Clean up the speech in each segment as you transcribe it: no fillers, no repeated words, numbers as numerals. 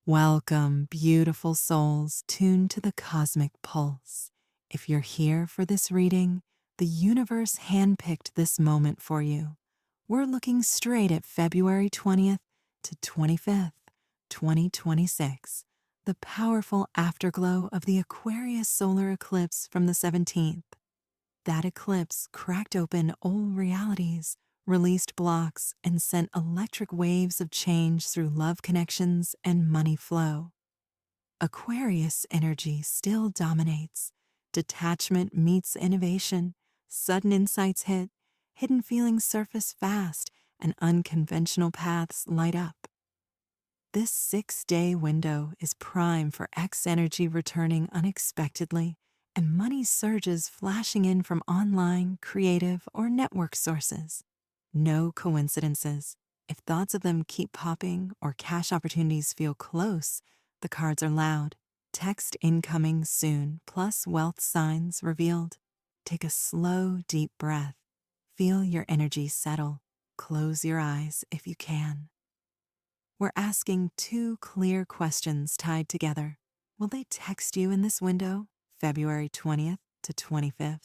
Welcome, beautiful souls tuned to the cosmic pulse. If you're here for this reading, the universe handpicked this moment for you. We're looking straight at February 20th to 25th, 2026, the powerful afterglow of the Aquarius solar eclipse from the 17th. That eclipse cracked open old realities, released blocks, and sent electric waves of change through love connections and money flow. Aquarius energy still dominates. Detachment meets innovation, sudden insights hit, hidden feelings surface fast, and unconventional paths light up. This 6-day window is prime for X energy returning unexpectedly and money surges flashing in from online, creative, or network sources. No coincidences. If thoughts of them keep popping or cash opportunities feel close, the cards are loud. Text incoming soon, plus wealth signs revealed. Take a slow, deep breath. Feel your energy settle. Close your eyes if you can. We're asking two clear questions tied together. Will they text you in this window, February 20th to 25th?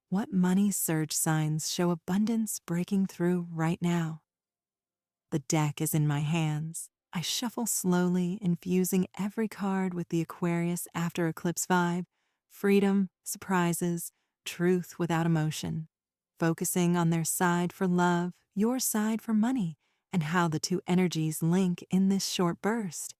What money surge signs show abundance breaking through right now? The deck is in my hands. I shuffle slowly, infusing every card with the Aquarius after eclipse vibe, freedom, surprises, truth without emotion, focusing on their side for love, your side for money, and how the two energies link in this short burst.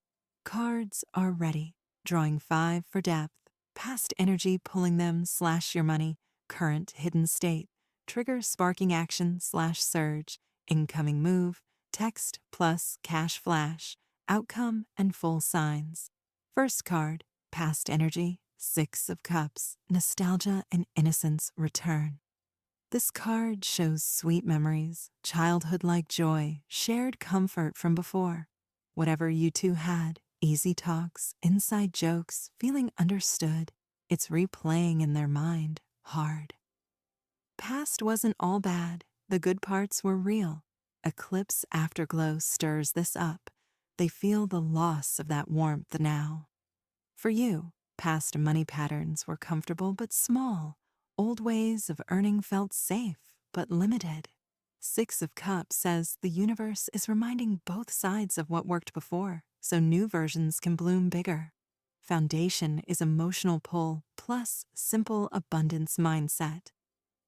Cards are ready, drawing 5 for depth, past energy pulling them / your money, current hidden state, trigger sparking action / surge, incoming move, text plus cash flash, outcome and full signs. First card, past energy, 6 of Cups, nostalgia and innocence return. This card shows sweet memories, childhood-like joy, shared comfort from before. Whatever you two had, easy talks, inside jokes, feeling understood, it's replaying in their mind, hard. Past wasn't all bad. The good parts were real. Eclipse afterglow stirs this up. They feel the loss of that warmth now. For you, past money patterns were comfortable but small. Old ways of earning felt safe, but limited. 6 of Cups says the universe is reminding both sides of what worked before, so new versions can bloom bigger. Foundation is emotional pull plus simple abundance mindset.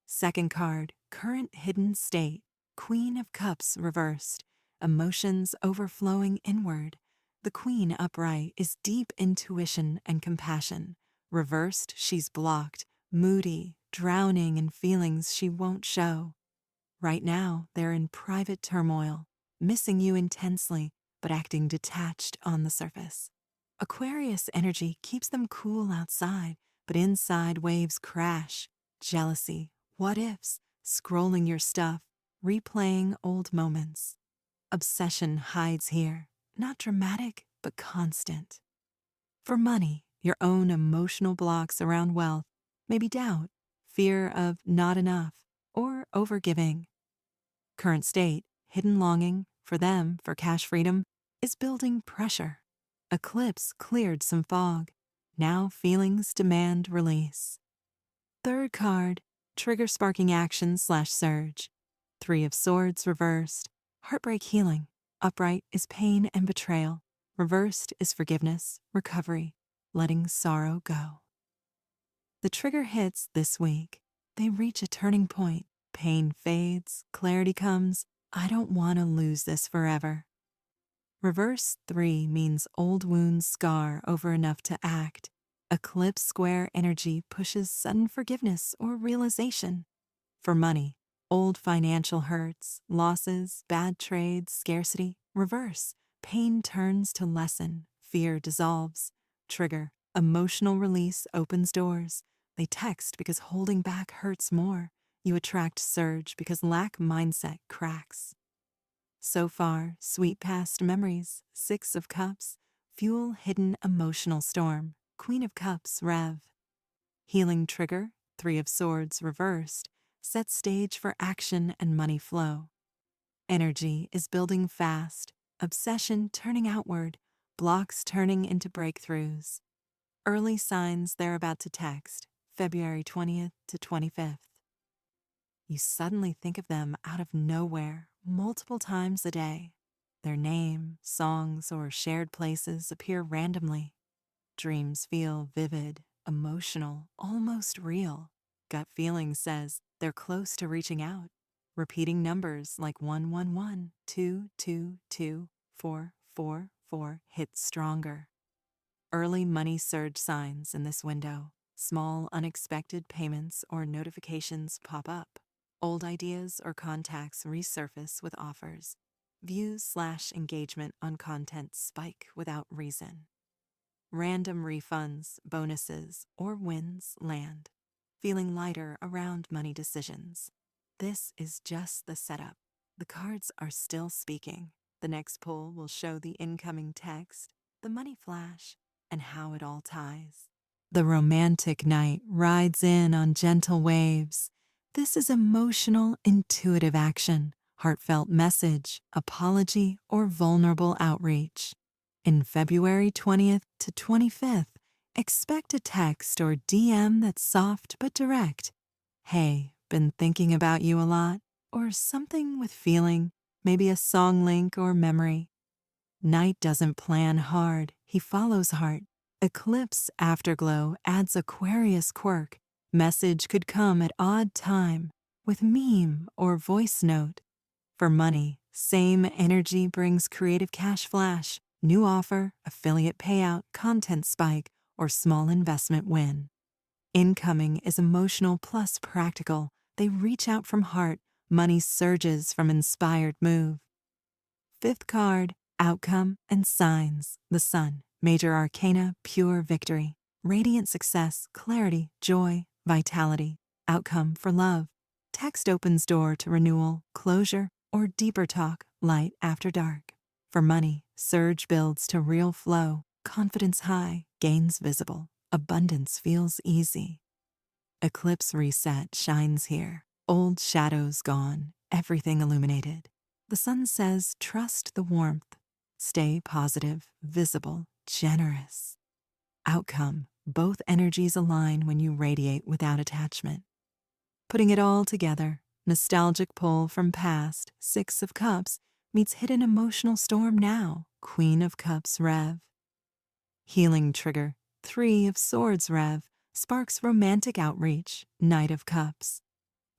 Second card, current hidden state, Queen of Cups reversed, emotions overflowing inward. The Queen upright is deep intuition and compassion. Reversed, she's blocked, moody, drowning in feelings she won't show. Right now, they're in private turmoil, missing you intensely, but acting detached on the surface. Aquarius energy keeps them cool outside, but inside waves crash. Jealousy, what ifs, scrolling your stuff, replaying old moments. Obsession hides here, not dramatic, but constant. For money, your own emotional blocks around wealth, maybe doubt, fear of not enough, or overgiving. Current state, hidden longing, for them, for cash freedom, is building pressure. Eclipse cleared some fog. Now feelings demand release. Third card, trigger sparking action / surge. 3 of Swords reversed. Heartbreak healing. Upright is pain and betrayal. Reversed is forgiveness, recovery, letting sorrow go. The trigger hits this week. They reach a turning point. Pain fades, clarity comes. I don't want to lose this forever. Reverse 3 means old wounds scar over enough to act. Eclipse square energy pushes sudden forgiveness or realization. For money, old financial hurts, losses, bad trades, scarcity, reverse. Pain turns to lesson, fear dissolves. Trigger, emotional release opens doors. They text because holding back hurts more. You attract surge because lack mindset cracks. So far, sweet past memories, 6 of Cups, fuel hidden emotional storm, Queen of Cups rev. Healing trigger, 3 of Swords reversed, sets stage for action and money flow. Energy is building fast, obsession turning outward, blocks turning into breakthroughs. Early signs they're about to text, February 20th to 25th. You suddenly think of them out of nowhere, multiple times a day. Their name, songs, or shared places appear randomly. Dreams feel vivid, emotional, almost real. Gut feeling says they're close to reaching out. Repeating numbers like 111, 222, 444 hit stronger. Early money surge signs in this window. Small unexpected payments or notifications pop up. Old ideas or contacts resurface with offers. Views/engagement on content spike without reason. Random refunds, bonuses, or wins land, feeling lighter around money decisions. This is just the setup. The cards are still speaking. The next pull will show the incoming text, the money flash, and how it all ties. The romantic night rides in on gentle waves. This is emotional, intuitive action, heartfelt message, apology, or vulnerable outreach. In February 20th to 25th, expect a text or DM that's soft but direct. Hey, been thinking about you a lot, or something with feeling, maybe a song link or memory. Night doesn't plan hard, he follows heart. Eclipse afterglow adds Aquarius quirk. Message could come at odd time, with meme or voice note. For money, same energy brings creative cash flash, new offer, affiliate payout, content spike, or small investment win. Incoming is emotional plus practical. They reach out from heart. Money surges from inspired move. Fifth card, outcome and signs. The Sun, major arcana, pure victory. Radiant success, clarity, joy, vitality. Outcome for love. Text opens door to renewal, closure, or deeper talk, light after dark. For money, surge builds to real flow. Confidence high, gains visible. Abundance feels easy. Eclipse reset shines here. Old shadows gone, everything illuminated. The Sun says trust the warmth. Stay positive, visible, generous. Outcome, both energies align when you radiate without attachment. Putting it all together, nostalgic pull from past, Six of Cups, meets hidden emotional storm now, Queen of Cups rev. Healing trigger, Three of Swords rev, sparks romantic outreach, Knight of Cups.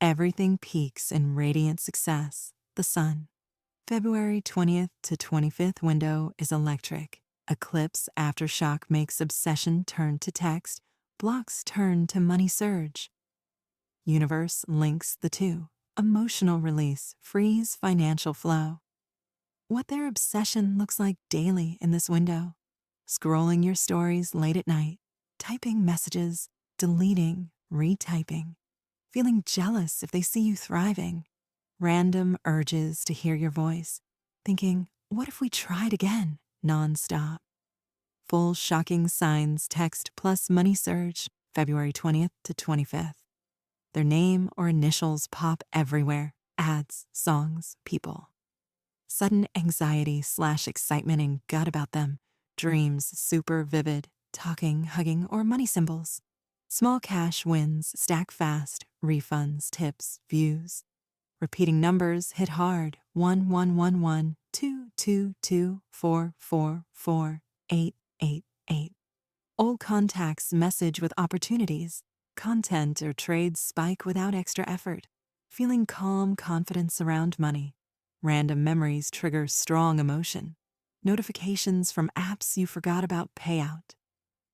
Everything peaks in radiant success, the Sun. February 20th to 25th window is electric. Eclipse aftershock makes obsession turn to text, blocks turn to money surge. Universe links the two. Emotional release frees financial flow. What their obsession looks like daily in this window. Scrolling your stories late at night, typing messages, deleting, retyping. Feeling jealous if they see you thriving. Random urges to hear your voice. Thinking, what if we tried again? Non-stop. Full shocking signs text plus money surge, February 20th to 25th. Their name or initials pop everywhere. Ads, songs, people. Sudden anxiety/excitement and gut about them. Dreams super vivid, talking, hugging, or money symbols. Small cash wins stack fast, refunds, tips, views. Repeating numbers hit hard, 1111, 222, 444, 888. Old contacts message with opportunities. Content or trades spike without extra effort. Feeling calm confidence around money. Random memories trigger strong emotion. Notifications from apps you forgot about payout.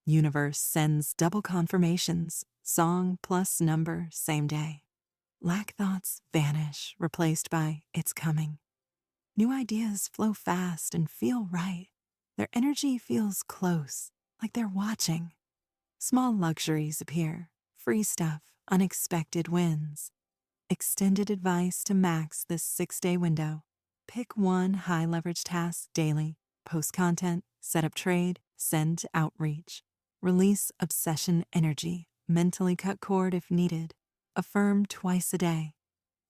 Universe sends double confirmations, song plus number same day. Lack thoughts vanish, replaced by it's coming. New ideas flow fast and feel right. Their energy feels close, like they're watching. Small luxuries appear, free stuff, unexpected wins. Extended advice to max this 6-day window. Pick one high leverage task daily. Post content, set up trade, send outreach. Release obsession energy, mentally cut cord if needed. Affirm twice a day.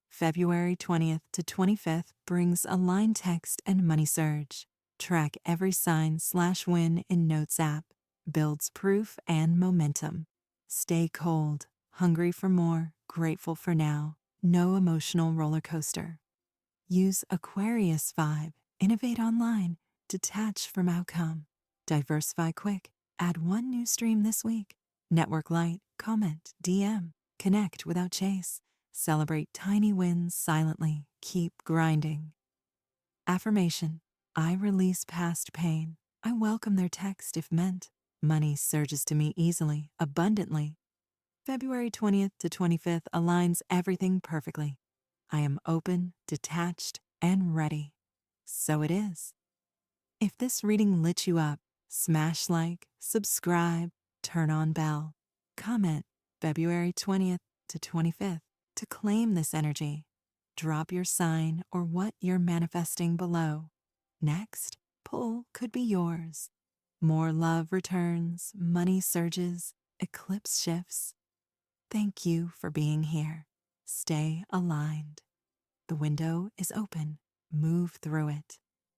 February 20th to 25th brings aligned text and money surge. Track every sign/win in Notes app. Builds proof and momentum. Stay cold, hungry for more, grateful for now. No emotional roller coaster. Use Aquarius vibe. Innovate online. Detach from outcome. Diversify quick. Add one new stream this week. Network light. Comment. DM. Connect without chase. Celebrate tiny wins silently. Keep grinding. Affirmation. I release past pain. I welcome their text if meant. Money surges to me easily, abundantly. February 20th to 25th aligns everything perfectly. I am open, detached, and ready. So it is. If this reading lit you up, smash like, subscribe, turn on bell, comment February 20th to 25th to claim this energy. Drop your sign or what you're manifesting below. Next, pull could be yours. More love returns, money surges, eclipse shifts. Thank you for being here. Stay aligned. The window is open. Move through it.